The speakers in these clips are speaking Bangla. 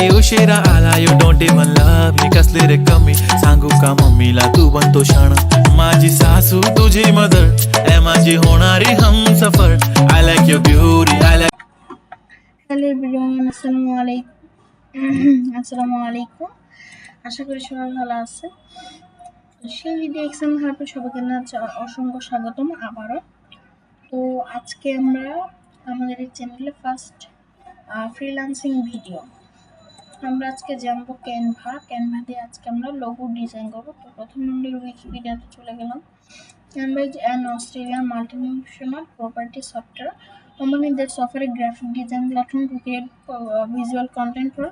उशिरा आला you don't even love me कसले रे कमी सांगू का मम्मीला तू बनतो शाण माझी सासू तुझी मदर ए माझी होणारी Humsafar I like your beauty I like hello everyone, আসসালামু আলাইকুম। আসসালামু আলাইকুম। আশা করি সবাই ভালো আছে। সেই ভিডিও এক্সাম হারপে সবাইকে অসংখ্য স্বাগতম আবারও। তো আজকে আমরা আমাদের এই চ্যানেলে ফার্স্ট ফ্রিল্যান্সিং ভিডিও আমরা আজকে জানবো ক্যানভা দিয়ে আজকে আমরা লোগো ডিজাইন করবো। তো প্রথমে আমরা উইকিপিডিয়াতে চলে গেলাম। Canva is an Australian multinational property software company that offers a graphic design platform to create visual content for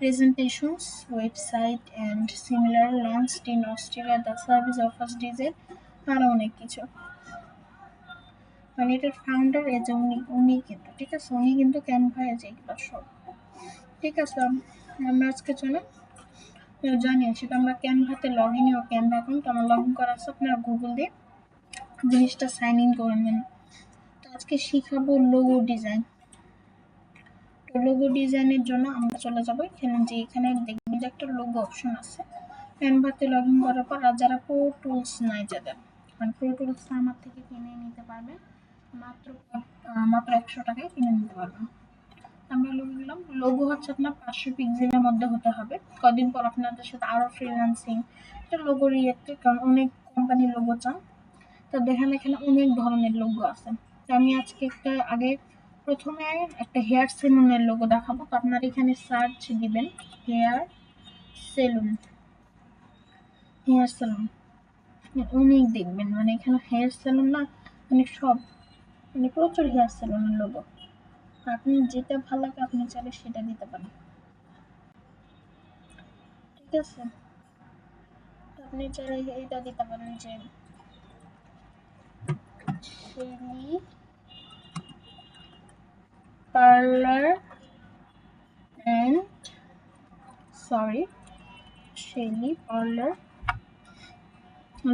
presentations, website, and similar. Launched in Australia, the service offers design আর অনেক কিছু। মানে এটার ফাউন্ডার উনি কিন্তু ঠিক আছে, উনি কিন্তু ক্যানভা এগুলো সব ঠিক আছে। আমরা আজকে চলে জানি সেটা আমরা ক্যানভাতে লগ ইন ও ক্যানভা অ্যাকাউন্ট আমার লগ ইন করা আছে, আপনারা গুগল দিয়ে জিনিসটা সাইন ইন করে নেন। তো আজকে শিখাবো লোগো ডিজাইন। তো লোগো ডিজাইনের জন্য আমরা চলে যাবো এখানে দেখবেন যে একটা লোগো অপশন আছে। ক্যানভাতে লগ ইন করার পর আর যারা প্রো টুলস নাই, যাদের মানে প্রো টুলস আমার থেকে কিনে নিতে পারবেন মাত্র 100 টাকায় কিনে নিতে পারবেন। আমরা লোগো দিলাম। লোগো হচ্ছে আপনার 500 পিক্সেলের মধ্যে হতে হবে। কদিন পর আপনাদের সাথে আরো ফ্রিল্যান্সিং এটা লোগো রিয়েক্টে, কারণ অনেক কোম্পানির লোগো চান। তো দেখেন এখানে অনেক ধরনের লোগো আছে। তো আমি আজকে প্রথমে একটা হেয়ার সেলুনের লোগো দেখাবো। তো আপনারা এখানে সার্চ দিবেন হেয়ার সেলুন, অনেক দেখবেন, মানে এখানে হেয়ার সেলুন না মানে সব, মানে প্রচুর হেয়ার সেলুনের লোগো। আপনি যেটা ভালো লাগে আপনি চাইলে সেটা দিতে পারেন, ঠিক আছে। আপনি চাইলে এটা দিতে পারেন যে শেলি পার্লার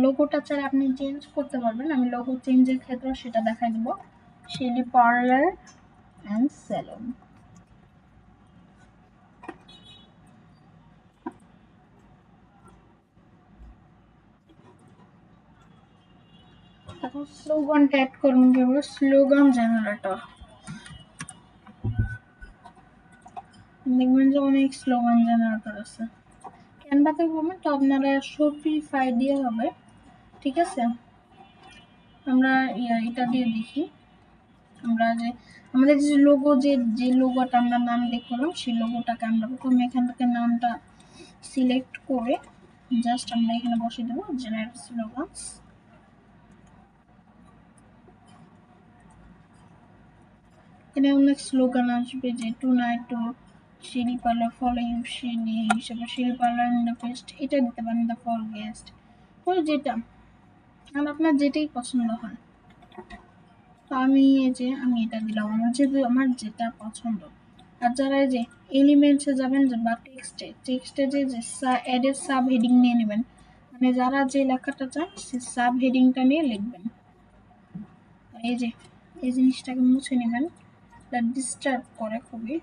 লোগোটা চাইলে আপনি চেঞ্জ করতে পারবেন। আমি লোগো চেঞ্জের ক্ষেত্রে সেটা দেখাই দিব। Shelly parlour and salon. এখন স্লোগানটা অ্যাড করুন কিভাবে, স্লোগান জেনারেটর। দেখবেন যে অনেক স্লোগান জেনারেটর আছে ক্যানভাতে করবেন। তো আপনারা শপিফাই দিয়ে হবে, ঠিক আছে। আমরা এটা দিয়ে দেখি, আমরা যে আমাদের যে লোগো যে লোগোটা আমরা নাম দেখলাম সেই লোগোটাকে আমরা প্রথমে এখান থেকে নামটা সিলেক্ট করে জাস্ট আমরা এখানে বসে দেবো জেনারেট স্লোগানস। এখানে অনেক স্লোগান আসবে যে tonight to Shelly parlour follow you Shelly হিসেবে Shelly parlour in the fest, এটা দিতে পারেন দ্য ফর গেস্ট, ওই যেটা আর আপনার যেটাই পছন্দ হয়। তো আমি এটা দিলাম আমার যেটা পছন্দ। আর যারা যে এলিমেন্টসে যাবেন বা টেক্সটে যে অ্যাডের সাব হেডিং নিয়ে নেবেন, মানে যারা যে লেখাটা চান সে সাব হেডিংটা নিয়ে লিখবেন। এই জিনিসটাকে মুছে নেবেন, ডিস্টার্ব করে খুবই।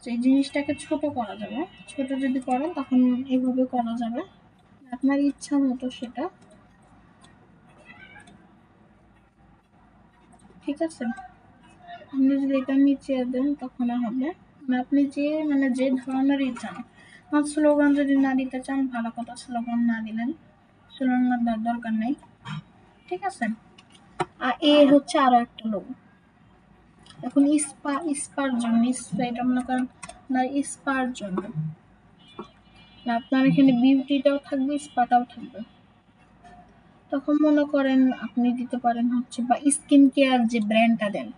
এই জিনিসটাকে ছোট করা যাবে, ছোট যদি করেন তখন এইভাবে করা যাবে আপনার ইচ্ছা মতো সেটা, ঠিক আছে। আপনি যদি এটা নিচে দেন তখন হবে, আপনি যে ধরনেরই চান। স্লোগান যদি না দিতে চান ভালো কথা, স্লোগান না দিলেন, স্লোগান দেওয়ার দরকার নেই, ঠিক আছে। আর হচ্ছে আরো একটা লোগো। এখন স্পার জন্য এটা মনে করেন আপনার স্পার জন্য, আপনার এখানে বিউটিটাও থাকবে স্পাটাও থাকবে। তখন মনে করেন আপনি দিতে পারেন হচ্ছে বা স্কিন কেয়ার যে ব্র্যান্ডটা দেন।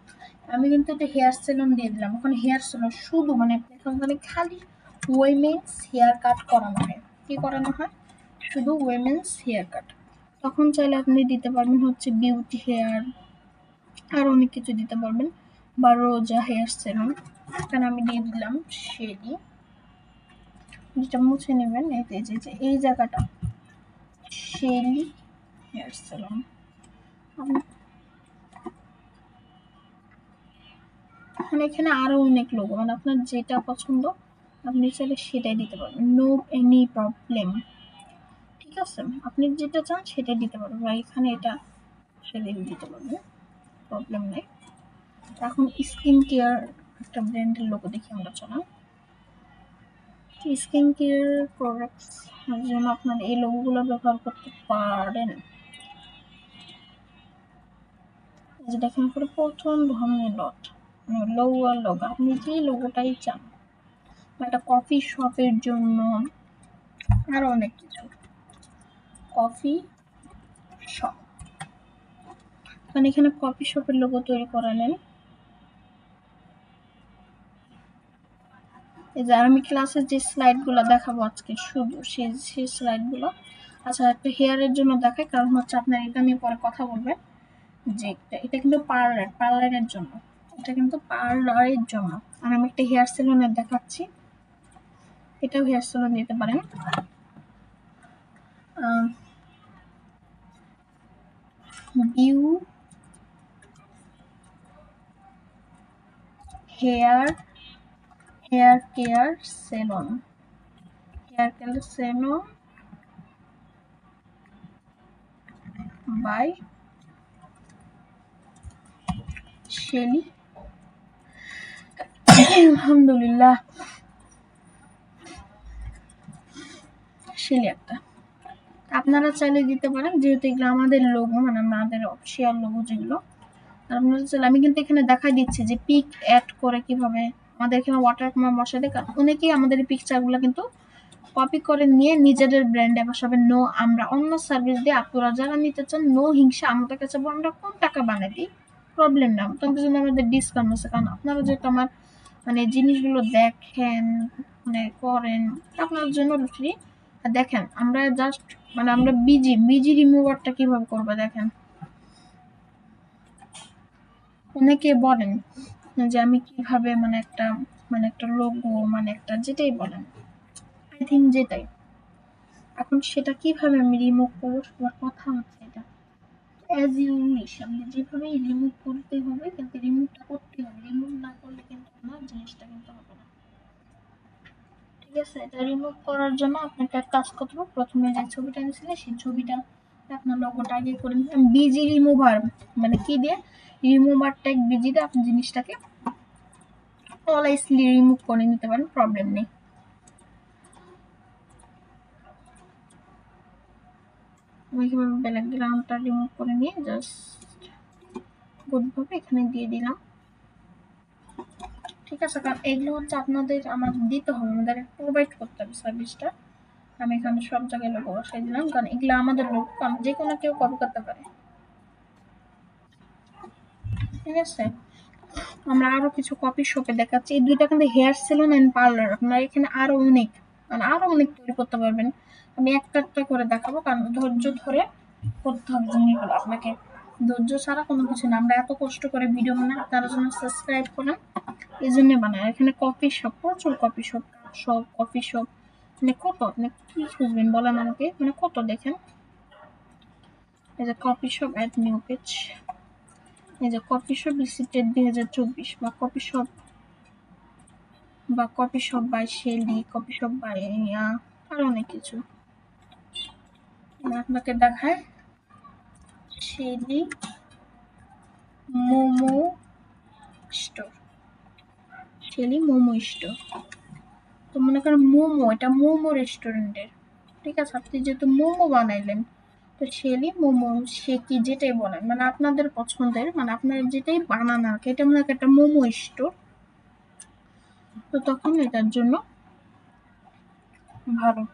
আমি কিন্তু এটা হেয়ার সেলুন দিয়ে দিলাম। এখন হেয়ার সেলুন শুধু মানে খালি উইমেন্স হেয়ার কাট করানো হয়। কি করানো হয়? শুধু উইমেন্স হেয়ার কাট। তখন চাইলে আপনি দিতে পারবেন হচ্ছে বিউটি হেয়ার, আর অনেক কিছু দিতে পারবেন, বা রোজা হেয়ার সেলুন। এখানে আমি দিয়ে দিলাম শেলি, যেটা মুছে নেবেন এই জায়গাটা শেলি হেয়ার সেলুন। এখন এখানে আরো অনেক লোগো, মানে আপনার যেটা পছন্দ আপনি চাইলে সেটাই দিতে পারবেন, নো এনি প্রবলেম। ঠিক আছে, আপনি যেটা চান সেটাই দিতে পারবেন, বা এখানে এটা সেটাই দিতে পারবেন, প্রবলেম নেই। এখন স্কিন কেয়ার একটা ব্র্যান্ডের লোগো দেখি আমরা, চলাম। স্কিন কেয়ার প্রোডাক্টস এর জন্য আপনারা এই লোগোগুলো ব্যবহার করতে পারেন। এই যে দেখেন পুরো প্রথম ধরনের ডট, মানে লোগো লোগো, আপনি যে লোগোটাই চান, একটা কফি শপের জন্য, আরো অনেক কিছু। কফি শপ, মানে এখানে কফি শপের লোগো তৈরি করে নেন। এই যে আমি ক্লাসের যে স্লাইডগুলো দেখাবো আজকে শুধু সেই স্লাইডগুলো। আচ্ছা, একটা হেয়ারের জন্য দেখাই, কারণ হচ্ছে আপনার এটা নিয়ে পরে কথা বলবেন যে এটা কিন্তু পার্লারের জন্য, এটা কিন্তু পার্লারের জন্য। আর আমি একটা হেয়ার সেলুনের দেখাচ্ছি, এটাও হেয়ার সেলুন দিতে পারেন। Beau hair care salon, by Shelly. আলহামদুলিল্লাহ, শেলি একটা। আপনারা চাইলে দিতে পারেন, যেহেতু এগুলো আমাদের লোগো, মানে আমাদের অফিসিয়াল লোগো যেগুলো। আপনারা চাইলে, আমি কিন্তু এখানে দেখাই দিচ্ছি যে পিক অ্যাড করে কিভাবে আমাদের এখানে ওয়াটারমার্ক বসাই দেয়। অনেকেই আমাদের এই পিকচারগুলো কিন্তু কপি করে নিয়ে নিজেদের ব্র্যান্ডে বসাবে। নো, আমরা অন্য সার্ভিস দিয়ে, আপনারা যারা নিতে চান নো হিংসা, আমাদের কাছে আমরা কম টাকা বানাই দিই, প্রবলেম না, তোমাদের জন্য আমাদের ডিসকাউন্ট আছে। কারণ আপনারা যেহেতু আমার মানে জিনিসগুলো দেখেন, মানে করেন, আপনার জন্য ফ্রি। আর দেখেন আমরা জাস্ট, মানে আমরা বিজি রিমুভারটা কিভাবে করবো দেখেন। অনেকে বলেন যে আমি কিভাবে মানে একটা লোগো, মানে একটা যেটাই বলেন, আই থিঙ্ক যেটাই, এখন সেটা কিভাবে আমি রিমুভ করবো, সবার কথা হচ্ছে এটা অ্যাজ ইউ উইশ, আপনি যেভাবে রিমুভ করতে হবে, কিন্তু রিমুভটা করতে হবে, রিমুভ না করলে কিন্তু আপনার জিনিসটা কিন্তু হবে না। ঠিক আছে, এটা রিমুভ করার জন্য আপনাকে এক কাজ করতে হবে, প্রথমে যে ছবিটা নিয়েছিলেন সেই ছবিটা আপনার লোগোটা আগে করে নিতে, বিজি রিমুভার মানে কি দিয়ে, রিমুভার ট্যাগ বিজি দিয়ে আপনি জিনিসটাকে অলাইসলি রিমুভ করে নিতে পারেন, প্রবলেম নেই। আমি কিভাবে ব্যাকগ্রাউন্ডটা রিমুভ করে নিয়ে জাস্ট গুডভাবে এখানে দিয়ে দিলাম। ঠিক আছে, কারণ এগুলো হচ্ছে আপনাদের আমাদের দিতে হবে, আমাদের প্রোভাইড করতে হবে সার্ভিসটা। আমি এখানে সব জায়গায় লোগো বসাই দিলাম, কারণ এগুলো আমাদের লোগো, কারণ যে কোনো কেউ কপি করতে পারে। ঠিক আছে, আমরা আরো কিছু কপি শপে দেখাচ্ছি। এই দুইটা কিন্তু হেয়ার সেলুন এন্ড পার্লার, আপনারা এখানে আরো অনেক, মানে আরো অনেক তৈরি করতে পারবেন। আমি একটা একটা করে দেখাবো, কারণ ধৈর্য ধরে করতে হবে জিনিসগুলো আপনাকে, ধৈর্য ছাড়া কোনো কিছু না। আমরা এত কষ্ট করে ভিডিও বানাই, আপনারা জন্য সাবস্ক্রাইব করেন, এই জন্য বানাই। এখানে কপি শপ, প্রচুর কপি শপ, কফি শপ, মানে কত, আপনি কি খুঁজবেন বলেন আমাকে, মানে কত দেখেন। এই যে copy shop add new page, এই যে কফি শপ ভিজিটেড 2024, বা coffee shop by Shelly, coffee shop by আর অনেক কিছু। আপনাকে দেখায় Shelly momo store, Shelly momo store. তো মনে করেন মোমো, এটা মোমো রেস্টুরেন্টের। ঠিক আছে, আপনি যেহেতু মোমো বানাইলেন, তো শেলি মোমো শেকি যেটাই বলেন, মানে আপনাদের পছন্দের, মানে আপনারা যেটাই বানান আর কি, এটা মনে হয় একটা মোমো স্টোর। তো তখন এটার জন্য ভালো।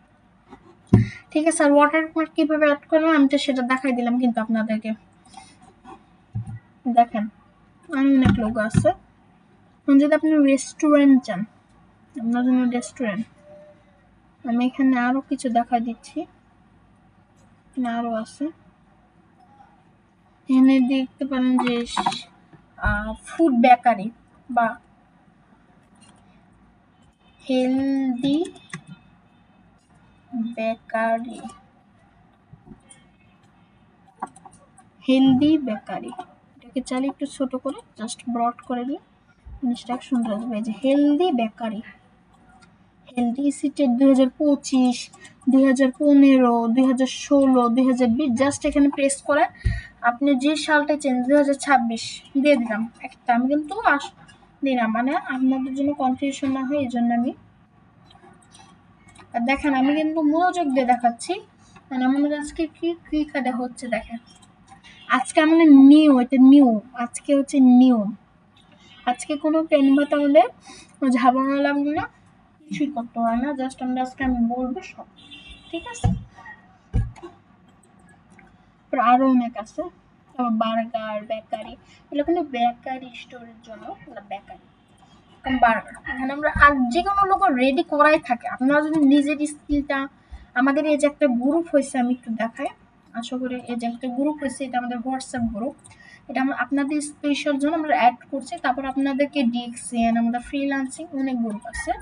ঠিক আছে, আর ওয়াটারমার্ক কিভাবে অ্যাড করলাম আমি তো সেটা দেখাই দিলাম, কিন্তু আপনাদেরকে দেখেন অনেক লোগো আছে। যদি আপনি রেস্টুরেন্ট চান, আপনার জন্য রেস্টুরেন্ট, আমি এখানে আরো কিছু দেখাই দিচ্ছি, আরো আছে। এখানে দেখতে পারেন যে ফুড বেকারি বা হেলদি বেকারি, এটাকে চাইলে একটু ছোট করে জাস্ট ব্রড করে দিই, ইনস্ট্রাকশন আসবে যে healthy bakery, healthy seated 2025, 2015, 2016, 2020, just এখানে প্রেস করে আপনি যে সালটা চেঞ্জ 2026 দিয়ে দিলাম একটা। আমি কিন্তু দিলাম মানে আপনাদের জন্য কনফিউশন না হয় এই জন্য আমি দেখেন আমি কিন্তু মনোযোগ দিয়ে দেখাচ্ছি, মানে আমাদের আজকে কি কি কাজে হচ্ছে দেখেন। আজকে আমাদের নিউ, এটা নিউ, আজকে হচ্ছে নিউ। আজকে কোনো পেন ভাত আমাদের ঝাবানো লাগবে না, কিছুই করতে হয় না, জাস্ট আমরা আজকে আমি বলবো সব, ঠিক আছে? তারপর আরো অনেক আছে, বার্গার, বেকারি, এগুলো কিন্তু বেকারি স্টোরের জন্য, বেকারি বার্গার। এখানে আমরা আর যে কোনো লোক রেডি করাই থাকে, আপনারা যদি নিজের স্কিলটা, আমাদের এই যে একটা গ্রুপ হয়েছে, আমি একটু দেখাই, আশা করি এই যে একটা গ্রুপ হয়েছে, এটা আমাদের হোয়াটসঅ্যাপ গ্রুপ, এটা আমরা আপনাদের স্পেশাল জন্য আমরা অ্যাড করছি। তারপর আপনাদেরকে ডিএক্সিএন, আমাদের ফ্রিল্যান্সিং অনেক গ্রুপ আছে,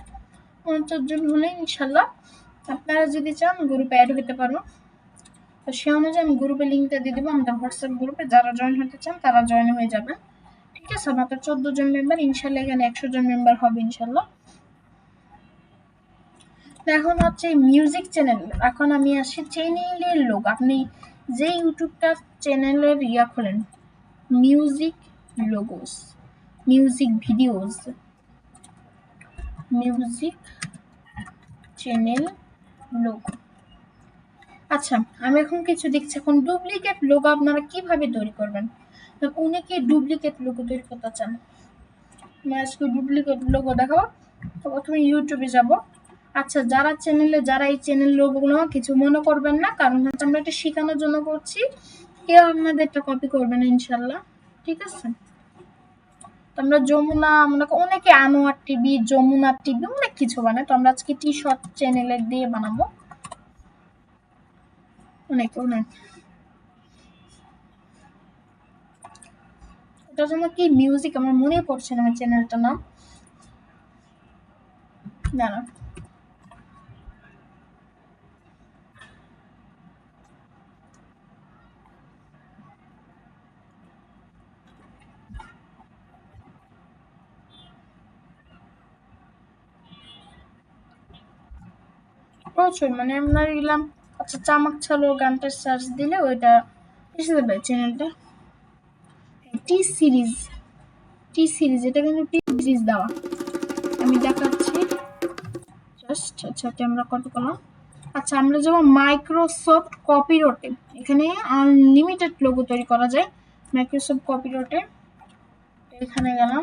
50 জন হলে ইনশাল্লাহ আপনারা যদি চান গ্রুপে অ্যাড হতে পারো। তো সে অনুযায়ী আমি গ্রুপে লিঙ্কটা দিয়ে দেবো, আমাদের হোয়াটসঅ্যাপ গ্রুপে যারা জয়েন হতে চান তারা জয়েন হয়ে যাবেন, ঠিক আছে? মাত্র 14 জন মেম্বার, ইনশাল্লাহ এখানে 100 জন মেম্বার হবে ইনশাল্লাহ। এখন হচ্ছে মিউজিক চ্যানেল, এখন আমি আসি চ্যানেলের লোক, আপনি যে ইউটিউবটা চ্যানেলের খোলেন, music logos, music videos, music channel logo. আচ্ছা, আমি এখন কিছু দেখছি, এখন ডুপ্লিকেট লোগো আপনারা কিভাবে তৈরি করবেন। অনেকে ডুপ্লিকেট লোগো তৈরি করতে চান, আজকে ডুপ্লিকেট লোগো দেখাবো। তো প্রথমে ইউটিউবে যাব। আচ্ছা, যারা চ্যানেলে, যারা এই চ্যানেল লোগোগুলো কিছু মনে করবেন না, কারণ হচ্ছে আমরা এটা শেখানোর জন্য করছি, কেউ আপনাদের এটা কপি করবে না ইনশাল্লাহ, ঠিক আছে? তো আমরা যমুনা, আমরা অনেকে আনোয়ার টিভি, যমুনা টিভি, অনেক কিছু বানায়, তো আমরা আজকে টি শর্ট চ্যানেলের দিয়ে বানাবো, অনেক অনেক। এটার জন্য কি মিউজিক আমার মনে পড়ছে না, আমার চ্যানেলটার নাম না। প্রচুর, মানে আমরা গেলাম, আচ্ছা চামাক ছালো গানটা সার্চ দিলে ওইটা এসে যাবে চ্যানেলটা, টি সিরিজ, টি সিরিজ, এটা কিন্তু টি সিরিজ দেওয়া, আমি দেখাচ্ছি জাস্ট। আচ্ছা এটা আমরা কপি করলাম। আচ্ছা আমরা যাবো মাইক্রোসফট কপিরোটে, এখানে আনলিমিটেড লোগো তৈরি করা যায়, মাইক্রোসফট কপিরোটে, এখানে গেলাম।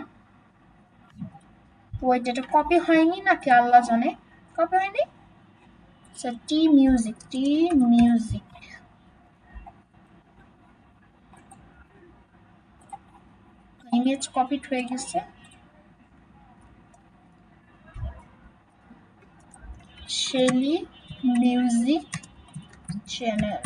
ওইটা, এটা কপি হয়নি নাকি আল্লাহ জানে, কপি হয়নি। আচ্ছা টি মিউজিক, টি মিউজিক, ইমেজ কপিড হয়ে গেছে, শেলি মিউজিক চ্যানেল।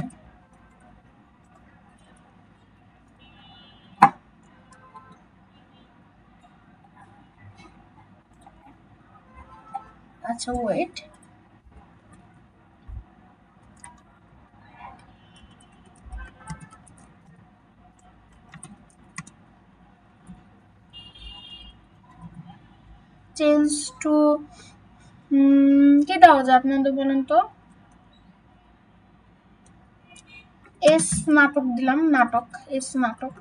আচ্ছা ওয়েট, চেঞ্জ টু কি দেওয়া যায় আপনাদের বলেন তো? এস নাটক দিলাম, নাটক, এস নাটক।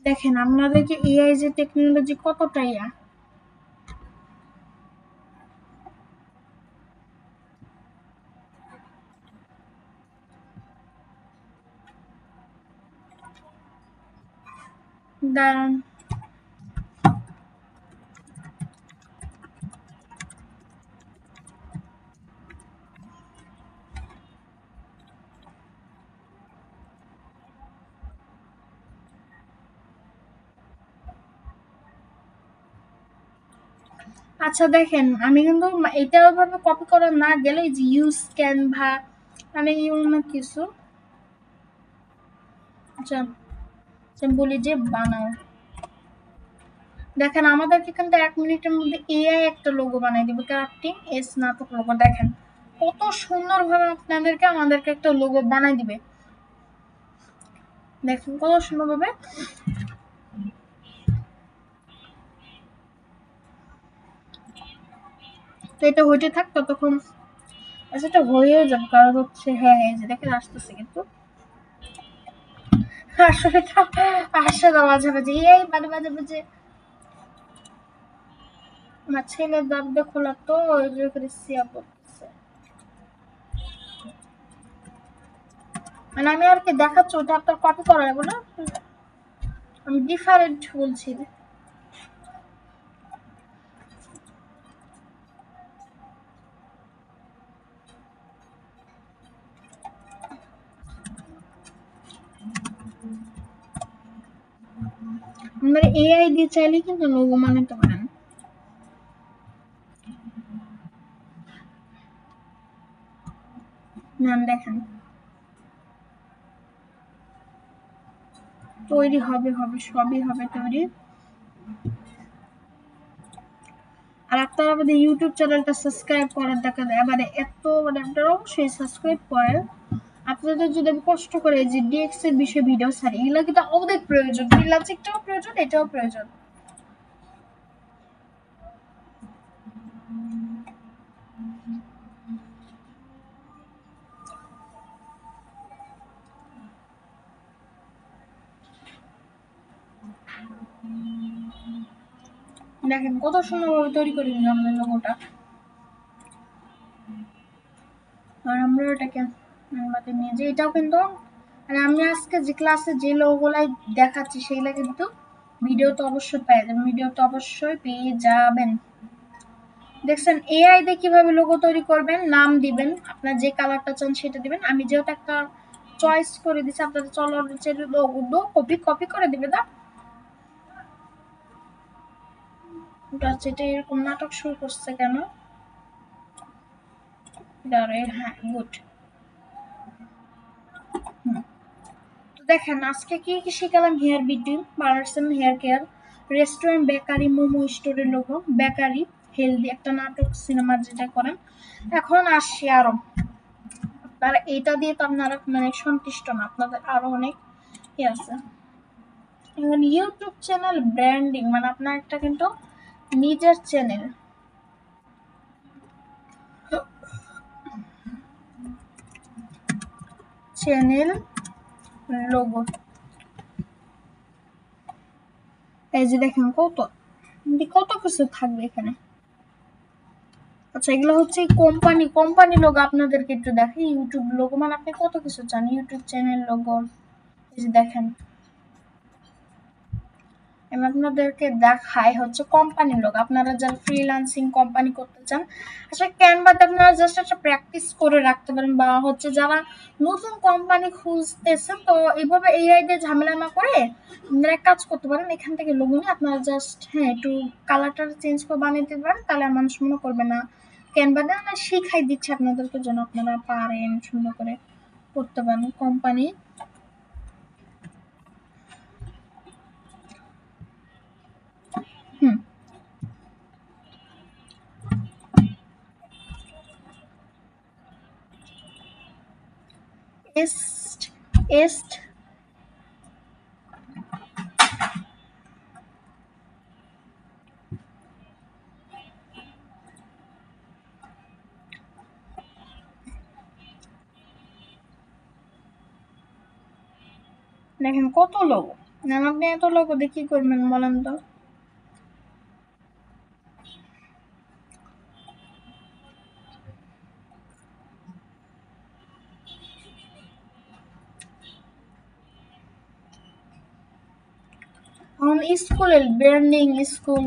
দেখেন আপনাদেরকে এআই যে টেকনোলজি কতটা দাঁড়ান, আচ্ছা দেখেন আমি কিন্তু এটা ভাবে কপি করা না গেলে যে ইউজ ক্যানভা, মানে অনেক কিছু, আচ্ছা বলি যে বানাও, দেখেন আমাদেরকে কিন্তু 1 মিনিটের মধ্যে এআই একটা লোগো বানাই দিবে, ক্রাফটিং এস স্নাতক লোগো। দেখেন কত সুন্দরভাবে আপনাদেরকে আমাদেরকে একটা লোগো বানাই দিবে, দেখেন কত সুন্দরভাবে। তো এটা হইতে থাক ততক্ষণ, আচ্ছা এটা হয়েও যাবে, কারণ হচ্ছে হ্যাঁ এই যে দেখেন আসতেছে, কিন্তু আসলে আসে না মাঝে মাঝে এই মাঝে মাঝে মাঝে আমার ছেলের দরজা খোলা তো ওই যে করে সিয়া পড়তেছে, মানে আমি আর কি দেখাচ্ছি ওটা আপনার কপি করা যাবে না, আমি ডিফারেন্ট বলছি। আপনারা এআই দিয়ে চাইলে কিন্তু লোগো বানাতে পারেন। না দেখেন তৈরি হবে হবে সবই হবে তৈরি। আর আপনারা আমাদের ইউটিউব চ্যানেলটা সাবস্ক্রাইব করার দেখা যায়, মানে এত মানে আপনারা অবশ্যই সাবস্ক্রাইব করেন। আপনাদের যদি আমি কষ্ট করে যে ডিএক্স এর বিষয়ে ভিডিও ছাড়ি, এগুলো কিন্তু অনেক প্রয়োজন, ফ্রিল্যান্সিংটাও প্রয়োজন, এটাও প্রয়োজন। দেখেন কত সুন্দরভাবে তৈরি করে নিলাম আমাদের লোগোটা। আর আমরা এটাকে আমাদের নিয়ে যে এটাও কিন্তু, মানে আমি আজকে যে ক্লাসে যে লোগোগুলাই দেখাচ্ছি সেগুলা কিন্তু ভিডিও তো অবশ্যই পেয়ে যাবেন, ভিডিও তো অবশ্যই পেয়ে যাবেন। দেখছেন এআই দিয়ে কিভাবে লোগো তৈরি করবেন, নাম দিবেন, আপনার যে কালারটা চান সেটা দিবেন। আমি যেহেতু একটা চয়েস করে দিচ্ছি, আপনাদের চলো লোগো কপি কপি করে দিবে না। এটা এরকম নাটক শুরু করছে কেন? হ্যাঁ গুড। তো দেখেন আজকে কি কি শিখালাম, hair beauty person, hair care, restaurant, bakery, momo স্টোরের লোগো, বেকারি, হেলদি, একটা নাটক সিনেমার যেটা করেন। এখন আসি আরো, আপনারা এটা দিয়ে তো আপনারা মানে সন্তুষ্ট না, আপনাদের আরো অনেক কি আছে। এখন ইউটিউব চ্যানেল ব্র্যান্ডিং, মানে আপনার একটা কিন্তু নিজের চ্যানেল, চ্যানেল লোগো, এই যে দেখেন কত কত কিছু থাকবে এখানে। আচ্ছা এগুলো হচ্ছে কোম্পানি কোম্পানি লোগো, আপনাদেরকে একটু দেখি ইউটিউব লোগো, মানে আপনি কত কিছু চান, ইউটিউব চ্যানেল লোগো, এই যে দেখেন আমি আপনাদেরকে দেখাই হচ্ছে কোম্পানি লোগো। আপনারা যারা ফ্রিল্যান্সিং কোম্পানি করতে চান, আচ্ছা ক্যানভাতে আপনারা জাস্ট একটা প্র্যাকটিস করে রাখতে পারেন, বা হচ্ছে যারা নতুন কোম্পানি খুঁজতেছেন তো এইভাবে এআই দিয়ে ঝামেলা না করে আপনারা এক কাজ করতে পারেন, এখান থেকে লোগো নিয়ে আপনারা জাস্ট হ্যাঁ একটু কালারটা চেঞ্জ করে বানিয়ে দিতে পারেন, তাহলে মানুষ মনে করবে না ক্যানভা দিয়ে আমরা শিখাই দিচ্ছি আপনাদেরকে, যেন আপনারা পারেন সুন্দর করে করতে পারেন কোম্পানি। হুম এস্ট এস্ট দেখেন কত লোগো, আপনি এত লোগো দিয়ে কি করবেন বলেন তো। এখন স্কুলের ব্র্যান্ডিং, স্কুল,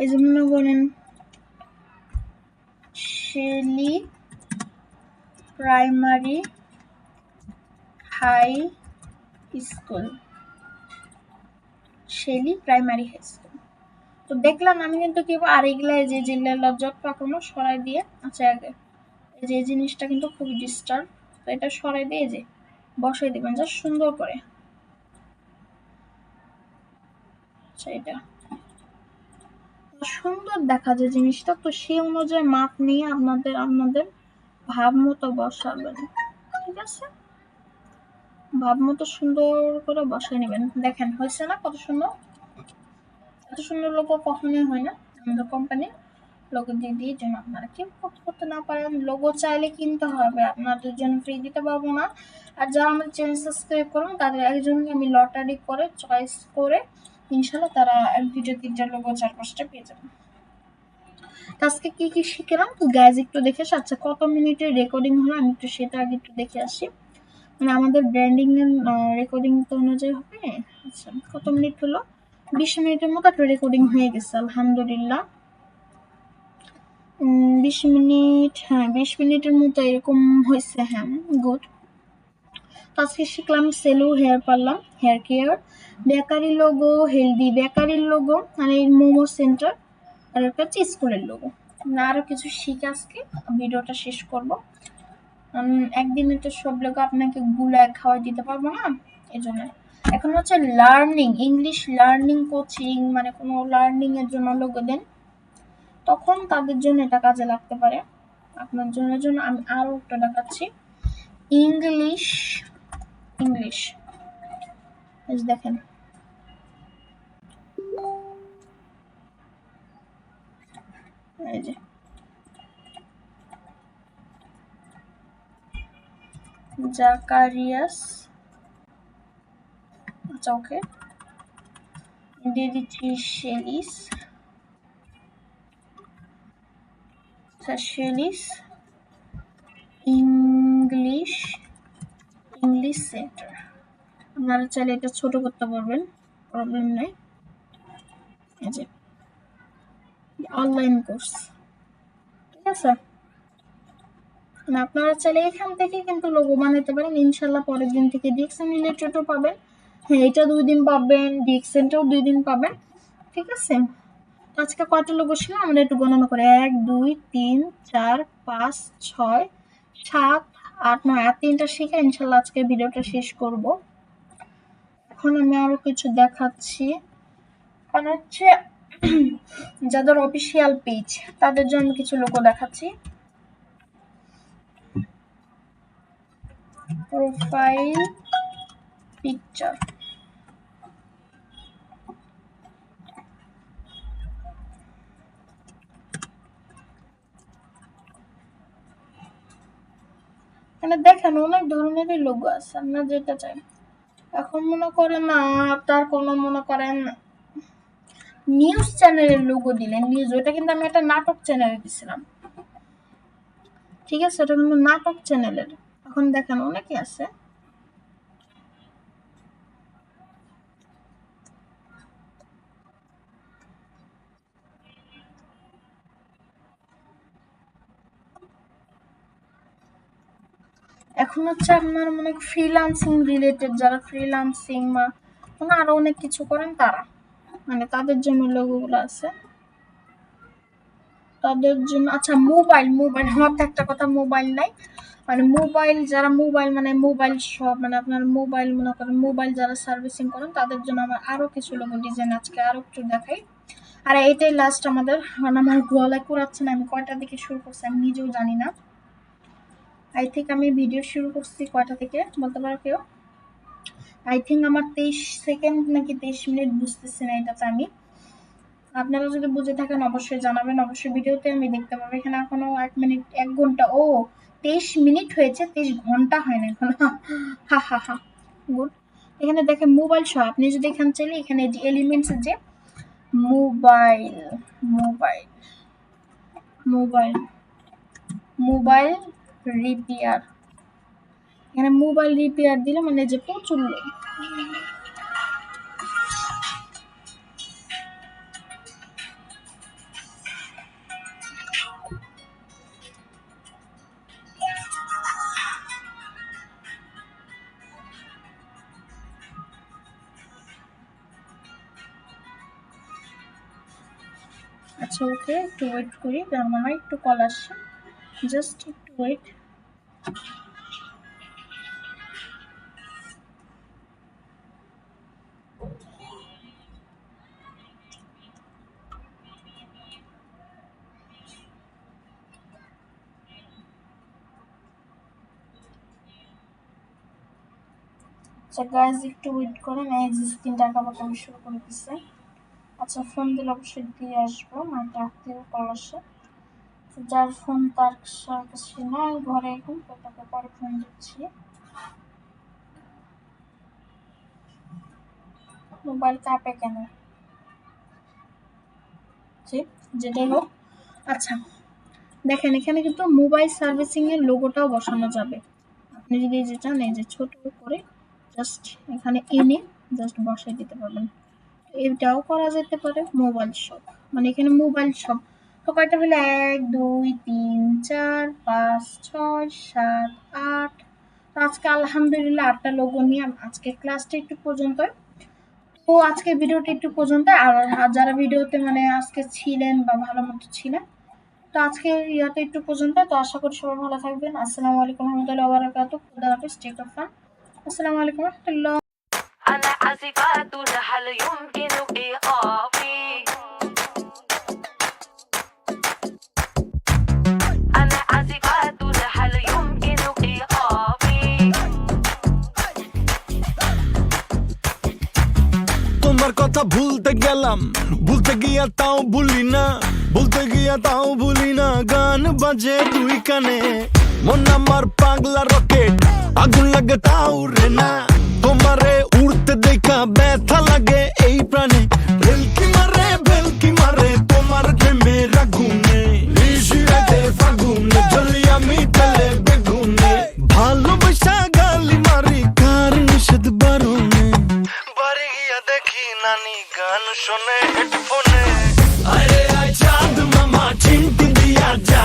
এই যে মনে করেন Shelly primary high school, Shelly primary high school. তো দেখলাম আমি কিন্তু কি আর এগুলা যে জিল্লা লজ্জত পাকানো সরাই দিয়ে, আচ্ছা আগে এই যে এই জিনিসটা কিন্তু খুবই ডিস্টার্ব, তো এটা সরাই দিয়ে যে বসাই দিবেন যা সুন্দর করে। সেটা সুন্দর দেখা যায় জিনিসটা, তো সেই অনুযায়ী মাপ নিয়ে আপনাদের ভাব মতো বসাবেন। ঠিক আছে, ভাব মতো সুন্দর করে বসায় নেবেন। দেখেন হয়েছে না কত সুন্দর? এত সুন্দর লোগো কখনোই হয় না আমাদের কোম্পানির। লোগো দিয়ে দিয়ে যেন আপনারা কেউ করতে না পারেন। লোগো চাইলে কিনতে হবে, আপনাদের জন্য ফ্রি দিতে পারবো না। আর যারা আমাদের চ্যানেল সাবস্ক্রাইব করুন তাদের একজনকে আমি লটারি করে চয়েস করে ইনশাল্লাহ তারা এক দুটো তিনটা লোগো 4-5টা পেয়ে যাবেন। আজকে কি কি শিখলাম তো গ্যাস একটু দেখে আসি। আচ্ছা, কত মিনিটের রেকর্ডিং হলো আমি একটু সেটা আগে একটু দেখে আসি। মানে আমাদের ব্র্যান্ডিং এর রেকর্ডিং তো অনুযায়ী হবে। আচ্ছা, কত মিনিট হলো? 20 মিনিটের মতো একটা রেকর্ডিং হয়ে গেছে আলহামদুলিল্লাহ। 20 মিনিট, হ্যাঁ 20 মিনিটের মতো এরকম হয়েছে। হ্যাঁ, গুড। আজকে শিখলাম সেলু hair parlour, hair care, bakery logo, healthy বেকারির লোগো, মানে মোমো সেন্টার, আর একটা স্কুলের লোগো। আরো কিছু শিখে আজকে ভিডিওটা শেষ করব। একদিনে তো সব লোক আপনাকে গুলায় খাওয়াই দিতে পারবো না, এই জন্য এখন হচ্ছে লার্নিং, ইংলিশ লার্নিং কোচিং, মানে কোনো লার্নিং এর জন্য লোগো দেন, তখন তাদের জন্য এটা কাজে লাগতে পারে। আপনার জন্য আমি আরো একটা দেখাচ্ছি। ইংলিশ, ইংলিশ দেখেন, এই যে জাকারিয়াস, আচ্ছা ওকে দিয়ে দিচ্ছি Shelley's, Shelley's English, English centre. আপনারা চাইলে এটা ছোট করতে পারবেন, প্রবলেম নাই। এই যে অনলাইন কোর্স, ঠিক আছে। আপনারা চাইলে এখান থেকে কিন্তু লোগো বানাতে পারেন। ইনশাল্লাহ পরের দিন থেকে ডিএক্সএন রিলেটেডও পাবেন। হ্যাঁ, এটা 2 দিন পাবেন, ডিএক্সএনটাও 2 দিন পাবেন। ঠিক আছে, আজকে কয়টা লোগো ছিল আমরা একটু গণনা করে 1 2 3 4 5 6 7 8 9, আর 3টা শিখে ইনশাল্লাহ আজকে ভিডিওটা শেষ করব। এখন আমি আরো কিছু দেখাচ্ছি, কারণ হচ্ছে যাদের অফিসিয়াল পেজ তাদের জন্য কিছু লোগো দেখাচ্ছি। প্রোফাইল পিকচার, মানে দেখেন অনেক ধরনেরই লোগো আছে, আপনার যেটা চাই। এখন মনে করেন না আপনার কোনো মনে করেন নিউজ চ্যানেলের লোগো দিলেন, নিউজ, ওটা কিন্তু আমি একটা নাটক চ্যানেলে দিছিলাম। ঠিক আছে, ওটা কিন্তু নাটক চ্যানেলের। এখন দেখেন অনেকে আছে, এখন হচ্ছে আপনার মানে ফ্রিল্যান্সিং রিলেটেড, যারা ফ্রিল্যান্সিং বা মানে আরো অনেক কিছু করেন তারা, মানে তাদের জন্য লোগোগুলো আছে, তাদের জন্য। আচ্ছা, মোবাইল, মোবাইল আমার তো একটা কথা, মোবাইল নাই, মানে মোবাইল যারা মোবাইল মানে মোবাইল শপ, মানে আপনার মোবাইল মনে করেন মোবাইল যারা সার্ভিসিং করেন তাদের জন্য আমার আরো কিছু লোগো ডিজাইন আজকে আরো একটু দেখাই। আর এটাই লাস্ট আমাদের, কারণ আমার গলায় কুড়াচ্ছে না, আমি কয়টা থেকে শুরু করছি আমি নিজেও জানি না। আই থিঙ্ক আমি ভিডিও শুরু করছি কয়টা থেকে বলতে পারো কেউ? আই থিঙ্ক আমার 23 সেকেন্ড নাকি 23 মিনিট, বুঝতেছি না এটাতে আমি। আপনারা যদি বুঝে থাকেন অবশ্যই জানাবেন, অবশ্যই ভিডিওতে আমি দেখতে পাবো। এখানে এখনো 1 মিনিট 1 ঘন্টা, ও 23 মিনিট হয়েছে, 23 ঘন্টা হয় না এখন। হা হা হা, গুড। এখানে দেখেন মোবাইল সহ, আপনি যদি এখানে চাইলে এখানে যে এলিমেন্টস যে mobile, mobile, mobile, mobile repair, এখানে মোবাইল রিপেয়ার দিলে মানে যে প্রচুর লোক। আচ্ছা ওকে, একটু ওয়েট করি, তার মানে একটু কল আসছে, জাস্ট একটু ওয়েট। আচ্ছা গাইজ একটু ওয়েট করেন, এই যে স্ক্রিন টাকা পাঠানো শুরু করে দিচ্ছে। আচ্ছা ফোন দিলে অবশ্যই দিয়ে আসবো, একটা আত্মীয় কল আসে, যার ফোন তার কাছে নয় ঘরে এখন, তো তাকে পরে ফোন দিচ্ছি। মোবাইল কাঁপে কেন, যেটাই হোক। আচ্ছা দেখেন এখানে কিন্তু মোবাইল সার্ভিসিং এর লোগোটাও বসানো যাবে। আপনি যদি এই যে চান, এই যে ছোট করে জাস্ট এখানে এনে জাস্ট বসাই দিতে পারবেন। এটাও করা যেতে পারে মোবাইল শপ, মানে এখানে মোবাইল শপ তো কয়টা হলো, 1 2 3 4 5 6 7 8। তো আজকে আলহামদুলিল্লাহ 8টা লোগো নিয়ে আজকে ক্লাসটা একটু পর্যন্ত। তো আজকে ভিডিওটা একটু পর্যন্ত, আর যারা ভিডিওতে মানে আজকে ছিলেন বা ভালো মতো ছিলেন, তো আজকে ইয়াতে একটু পর্যন্ত। তো আশা করি সবাই ভালো থাকবেন। আসসালামু আলাইকুম রহমতুল্লাহি ওয়া বারাকাতুহু। খুদা হাফেজ, টেক কেয়ার। আসসালামু আলাইকুম রহমতুল্লাহ। أنا عازفات هل يمكن إيقافي أنا عازفات هل يمكن إيقافي তোমার কথা ভুলতে গেলাম, ভুলতে গিয়া তাও ভুলি না, ভুলতে গিয়া তাও ভুলি না। গান বাজে দুই কানে, মন আমার পাগলা রকেট, আগুন লাগে তাও রে না। তোমারে উড়তে দেখা ব্যথা লাগে এই প্রাণে, ভেলকি মারে তোমার প্রেমের আগুনে। নিশিরাতে ফাগুনে জ্বলি আমি তেলে বেগুনে, ভালোবাসা গালি মারি কার নিষেধ বারণে। বাড়ি গিয়া দেখি নানি গান শোনে হেডফোনে। আরে আয় চাঁদ মামা চিমটি দিয়া যা।